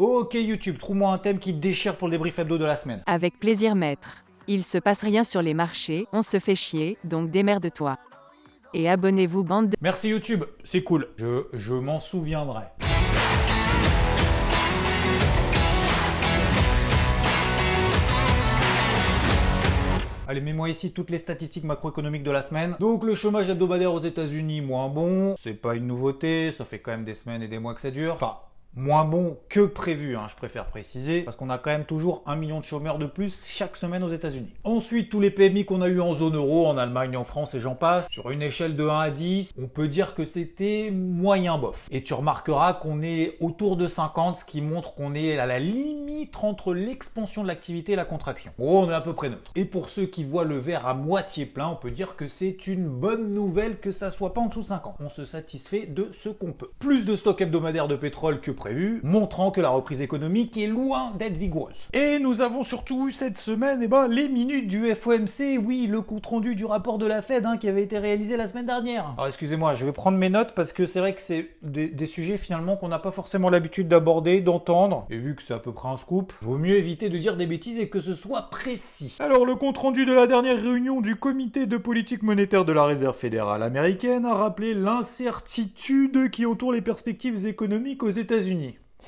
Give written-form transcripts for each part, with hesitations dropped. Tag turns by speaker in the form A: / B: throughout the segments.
A: Ok YouTube, trouve-moi un thème qui te déchire pour le débrief hebdo de la semaine.
B: Avec plaisir maître. Il se passe rien sur les marchés, on se fait chier, donc démerde-toi. Et abonnez-vous bande de...
A: Merci YouTube, c'est cool. Je m'en souviendrai. Allez, mets-moi ici toutes les statistiques macroéconomiques de la semaine. Donc le chômage hebdomadaire aux États-Unis, moins bon. C'est pas une nouveauté, ça fait quand même des semaines et des mois que ça dure. Enfin, moins bon que prévu, je préfère préciser, parce qu'on a quand même toujours 1 million de chômeurs de plus chaque semaine aux États-Unis. Ensuite, tous les PMI qu'on a eu en zone euro, en Allemagne, en France et j'en passe, sur une échelle de 1 à 10, on peut dire que c'était moyen bof. Et tu remarqueras qu'on est autour de 50, ce qui montre qu'on est à la limite entre l'expansion de l'activité et la contraction. Oh, on est à peu près neutre. Et pour ceux qui voient le verre à moitié plein, on peut dire que c'est une bonne nouvelle que ça soit pas en dessous de 50. On se satisfait de ce qu'on peut. Plus de stock hebdomadaire de pétrole que prévu, montrant que la reprise économique est loin d'être vigoureuse. Et nous avons surtout eu cette semaine les minutes du FOMC, oui, le compte-rendu du rapport de la Fed qui avait été réalisé la semaine dernière. Alors excusez-moi, je vais prendre mes notes parce que c'est vrai que c'est des sujets finalement qu'on n'a pas forcément l'habitude d'aborder, d'entendre, et vu que c'est à peu près un scoop, vaut mieux éviter de dire des bêtises et que ce soit précis. Alors le compte-rendu de la dernière réunion du comité de politique monétaire de la Réserve fédérale américaine a rappelé l'incertitude qui entoure les perspectives économiques aux États-Unis.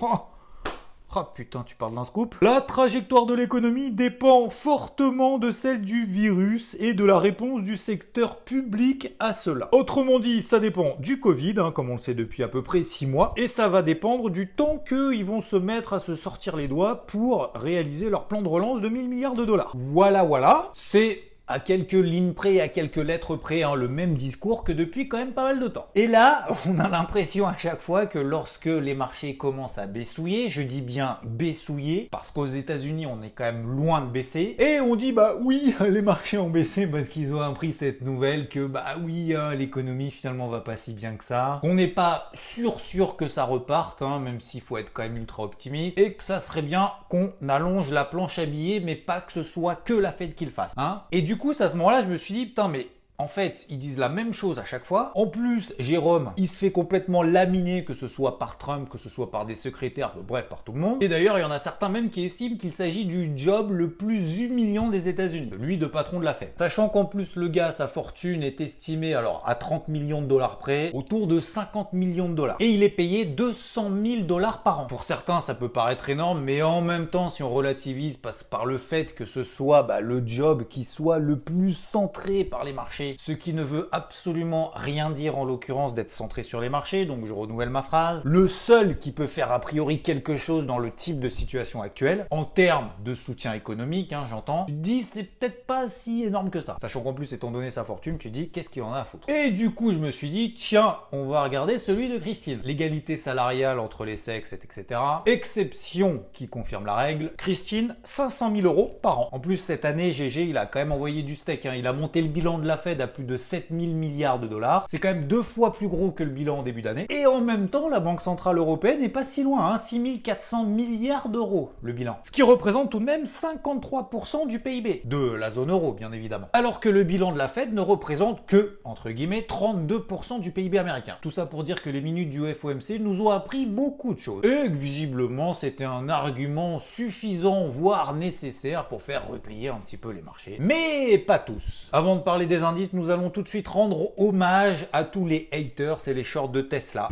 A: Oh putain, tu parles d'un scoop. La trajectoire de l'économie dépend fortement de celle du virus et de la réponse du secteur public à cela. Autrement dit, ça dépend du Covid, comme on le sait depuis à peu près 6 mois, et ça va dépendre du temps qu'ils vont se mettre à se sortir les doigts pour réaliser leur plan de relance de 1000 milliards de dollars. Voilà, c'est à quelques lignes près et à quelques lettres près, le même discours que depuis quand même pas mal de temps. Et là, on a l'impression à chaque fois que lorsque les marchés commencent à baissouiller, je dis bien baissouiller, parce qu'aux États-Unis on est quand même loin de baisser, et on dit oui, les marchés ont baissé parce qu'ils ont appris cette nouvelle que oui, l'économie finalement va pas si bien que ça, qu'on n'est pas sûr que ça reparte, même s'il faut être quand même ultra optimiste, et que ça serait bien qu'on allonge la planche à billets, mais pas que ce soit que la Fed qui le fasse. Et du coup, à ce moment-là, je me suis dit, putain, mais en fait, ils disent la même chose à chaque fois. En plus, Jérôme, il se fait complètement laminer, que ce soit par Trump, que ce soit par des secrétaires, bref, par tout le monde. Et d'ailleurs, il y en a certains même qui estiment qu'il s'agit du job le plus humiliant des États-Unis, celui de patron de la Fed. Sachant qu'en plus, le gars, sa fortune est estimée, à 30 millions de dollars près, autour de 50 millions de dollars. Et il est payé 200 000 dollars par an. Pour certains, ça peut paraître énorme, mais en même temps, si on relativise par le fait que ce soit le job qui soit le plus centré par les marchés, ce qui ne veut absolument rien dire en l'occurrence d'être centré sur les marchés, donc je renouvelle ma phrase. Le seul qui peut faire a priori quelque chose dans le type de situation actuelle, en termes de soutien économique, j'entends, tu te dis c'est peut-être pas si énorme que ça. Sachant qu'en plus, étant donné sa fortune, tu te dis qu'est-ce qu'il en a à foutre. Et du coup, je me suis dit, tiens, on va regarder celui de Christine. L'égalité salariale entre les sexes, etc. Exception qui confirme la règle. Christine, 500 000 euros par an. En plus, cette année, GG, il a quand même envoyé du steak. Il a monté le bilan de la Fed à plus de 7 000 milliards de dollars. C'est quand même 2 fois plus gros que le bilan en début d'année. Et en même temps, la Banque Centrale Européenne n'est pas si loin, 6 400 milliards d'euros le bilan. Ce qui représente tout de même 53% du PIB. De la zone euro, bien évidemment. Alors que le bilan de la Fed ne représente que, entre guillemets, 32% du PIB américain. Tout ça pour dire que les minutes du FOMC nous ont appris beaucoup de choses. Et que visiblement, c'était un argument suffisant, voire nécessaire pour faire replier un petit peu les marchés. Mais pas tous. Avant de parler des indices, nous allons tout de suite rendre hommage à tous les haters et les shorts de Tesla.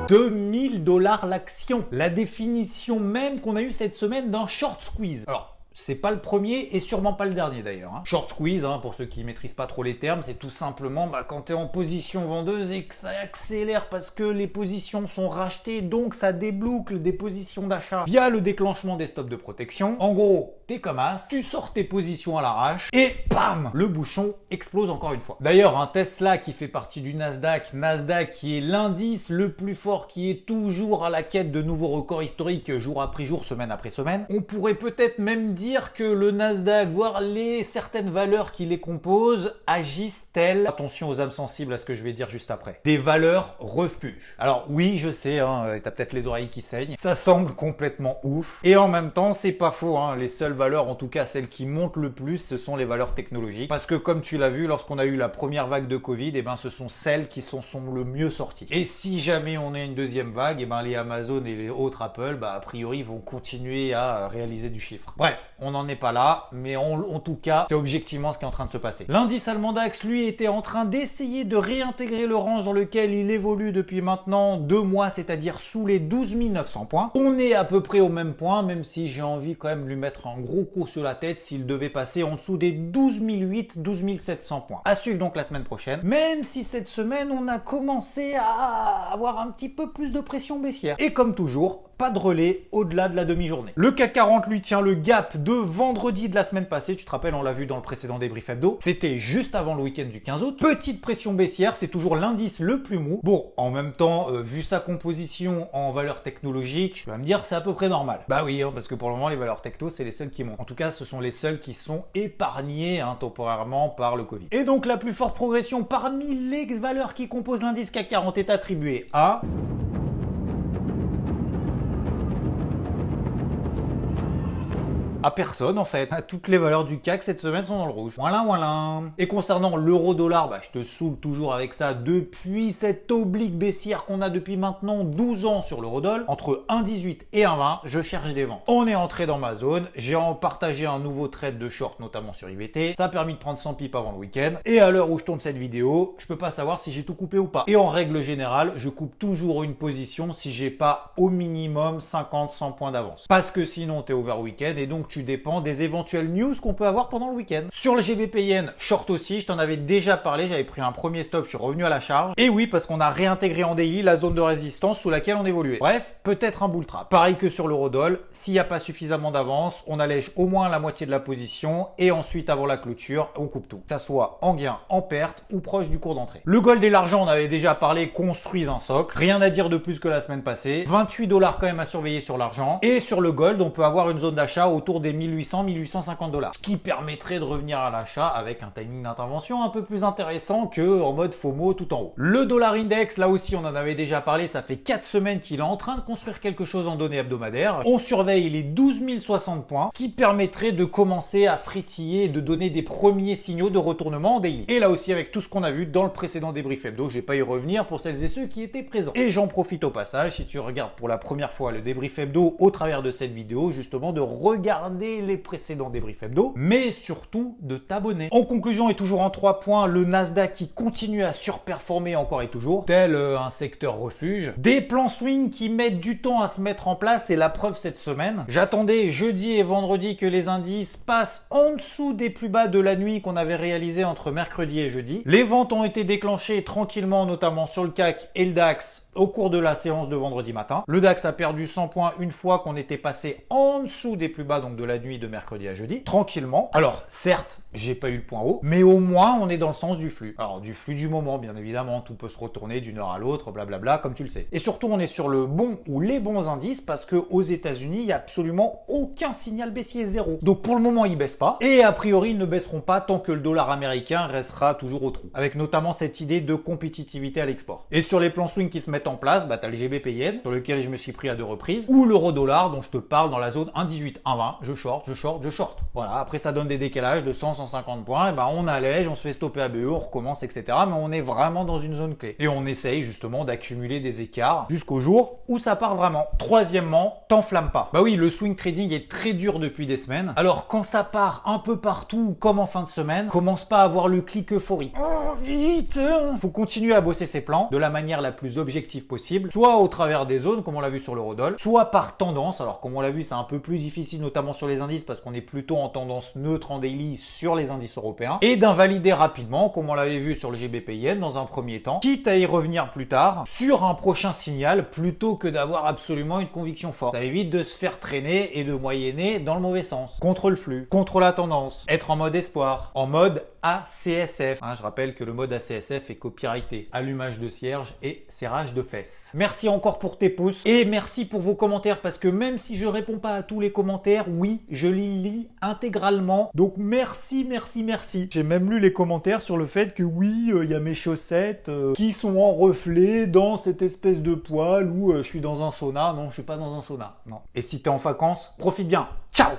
A: 2000 $ l'action. La définition même qu'on a eue cette semaine d'un short squeeze. Alors, c'est pas le premier et sûrement pas le dernier d'ailleurs. Short squeeze, pour ceux qui maîtrisent pas trop les termes, c'est tout simplement quand tu es en position vendeuse et que ça accélère parce que les positions sont rachetées, donc ça déboucle des positions d'achat via le déclenchement des stops de protection. En gros, t'es comme as, tu sors tes positions à l'arrache et bam, le bouchon explose encore une fois. D'ailleurs, un Tesla qui fait partie du Nasdaq qui est l'indice le plus fort, qui est toujours à la quête de nouveaux records historiques jour après jour, semaine après semaine, on pourrait peut-être même dire dire que le Nasdaq, voire certaines valeurs qui les composent, agissent-elles, attention aux âmes sensibles à ce que je vais dire juste après, des valeurs refuges. Alors oui, je sais, t'as peut-être les oreilles qui saignent, ça semble complètement ouf, et en même temps, c'est pas faux, les seules valeurs, en tout cas celles qui montent le plus, ce sont les valeurs technologiques, parce que comme tu l'as vu, lorsqu'on a eu la première vague de Covid, ce sont celles qui sont le mieux sorties. Et si jamais on a une deuxième vague, les Amazon et les autres Apple, a priori, vont continuer à réaliser du chiffre. Bref, on n'en est pas là, mais en tout cas, c'est objectivement ce qui est en train de se passer. L'indice allemand DAX, lui, était en train d'essayer de réintégrer le range dans lequel il évolue depuis maintenant 2 mois, c'est-à-dire sous les 12 900 points. On est à peu près au même point, même si j'ai envie quand même de lui mettre un gros coup sur la tête s'il devait passer en dessous des 12 008, 12 700 points. À suivre donc la semaine prochaine, même si cette semaine, on a commencé à avoir un petit peu plus de pression baissière. Et comme toujours, pas de relais au-delà de la demi-journée. Le CAC 40 lui tient le gap de vendredi de la semaine passée. Tu te rappelles, on l'a vu dans le précédent débrief hebdo. C'était juste avant le week-end du 15 août. Petite pression baissière, c'est toujours l'indice le plus mou. Bon, en même temps, vu sa composition en valeur technologique, tu vas me dire c'est à peu près normal. Bah oui, parce que pour le moment, les valeurs techno, c'est les seules qui montent. En tout cas, ce sont les seules qui sont épargnées temporairement par le Covid. Et donc, la plus forte progression parmi les valeurs qui composent l'indice CAC 40 est attribuée à... à personne en fait. Toutes les valeurs du CAC cette semaine sont dans le rouge. Voilà, voilà. Et concernant l'euro-dollar, je te saoule toujours avec ça depuis cette oblique baissière qu'on a depuis maintenant 12 ans sur l'euro-dollar. Entre 1,18 et 1,20, je cherche des ventes. On est entré dans ma zone. J'ai partagé un nouveau trade de short, notamment sur IVT. Ça a permis de prendre 100 pips avant le week-end. Et à l'heure où je tourne cette vidéo, je peux pas savoir si j'ai tout coupé ou pas. Et en règle générale, je coupe toujours une position si j'ai pas au minimum 50-100 points d'avance. Parce que sinon, t'es over week-end et donc tu dépends des éventuelles news qu'on peut avoir pendant le week-end. Sur le GBP-Yen, short aussi, je t'en avais déjà parlé, j'avais pris un premier stop, je suis revenu à la charge. Et oui, parce qu'on a réintégré en daily la zone de résistance sous laquelle on évoluait. Bref, peut-être un bull trap. Pareil que sur l'euro-dollar, s'il n'y a pas suffisamment d'avance, on allège au moins la moitié de la position et ensuite avant la clôture, on coupe tout. Que ça soit en gain, en perte ou proche du cours d'entrée. Le gold et l'argent, on avait déjà parlé, construisent un socle. Rien à dire de plus que la semaine passée. 28 $ quand même à surveiller sur l'argent. Et sur le gold, on peut avoir une zone d'achat autour des 1800-1850 $. Ce qui permettrait de revenir à l'achat avec un timing d'intervention un peu plus intéressant que en mode FOMO tout en haut. Le dollar index, là aussi on en avait déjà parlé, ça fait 4 semaines qu'il est en train de construire quelque chose en données hebdomadaires. On surveille les 12 060 points, ce qui permettrait de commencer à frétiller et de donner des premiers signaux de retournement en daily. Et là aussi avec tout ce qu'on a vu dans le précédent débrief hebdo, je vais pas y revenir pour celles et ceux qui étaient présents. Et j'en profite au passage, si tu regardes pour la première fois le débrief hebdo au travers de cette vidéo, justement de regarder les précédents débriefs hebdo, mais surtout de t'abonner. En conclusion et toujours en 3 points, le Nasdaq qui continue à surperformer encore et toujours, tel un secteur refuge. Des plans swing qui mettent du temps à se mettre en place et la preuve cette semaine. J'attendais jeudi et vendredi que les indices passent en dessous des plus bas de la nuit qu'on avait réalisé entre mercredi et jeudi. Les ventes ont été déclenchées tranquillement, notamment sur le CAC et le DAX au cours de la séance de vendredi matin. Le DAX a perdu 100 points une fois qu'on était passé en dessous des plus bas, donc de la nuit de mercredi à jeudi, tranquillement. Alors, certes, j'ai pas eu le point haut, mais au moins, on est dans le sens du flux. Alors, du flux du moment, bien évidemment, tout peut se retourner d'une heure à l'autre, blablabla, comme tu le sais. Et surtout, on est sur le bon ou les bons indices parce que aux États-Unis, il y a absolument aucun signal baissier, zéro. Donc, pour le moment, ils baissent pas. Et a priori, ils ne baisseront pas tant que le dollar américain restera toujours au trou. Avec notamment cette idée de compétitivité à l'export. Et sur les plans swing qui se mettent en place, t'as le GBP-Yen, sur lequel je me suis pris à 2 reprises, ou l'euro-dollar, dont je te parle dans la zone 1,18, 1,20, je short. Voilà, après ça donne des décalages de 100, 150 points, et on allège, on se fait stopper à BE, on recommence, etc. Mais on est vraiment dans une zone clé. Et on essaye justement d'accumuler des écarts jusqu'au jour où ça part vraiment. Troisièmement, t'enflamme pas. Bah oui, le swing trading est très dur depuis des semaines. Alors quand ça part un peu partout, comme en fin de semaine, commence pas à avoir le clic euphorique. Oh, vite! Faut continuer à bosser ses plans de la manière la plus objective possible, soit au travers des zones, comme on l'a vu sur l'eurodoll, soit par tendance. Alors comme on l'a vu, c'est un peu plus difficile, notamment sur les indices, parce qu'on est plutôt en tendance neutre en daily sur les indices européens, et d'invalider rapidement, comme on l'avait vu sur le GBP-Yen dans un premier temps, quitte à y revenir plus tard, sur un prochain signal, plutôt que d'avoir absolument une conviction forte. Ça évite de se faire traîner et de moyenner dans le mauvais sens, contre le flux, contre la tendance, être en mode espoir, en mode ACSF. Je rappelle que le mode ACSF est copyrighté. Allumage de cierge et serrage de fesses. Merci encore pour tes pouces et merci pour vos commentaires parce que même si je réponds pas à tous les commentaires, oui, je les lis intégralement. Donc merci, merci, merci. J'ai même lu les commentaires sur le fait que oui, il y a mes chaussettes qui sont en reflet dans cette espèce de poêle où je suis dans un sauna. Non, je suis pas dans un sauna. Non. Et si t'es en vacances, profite bien. Ciao!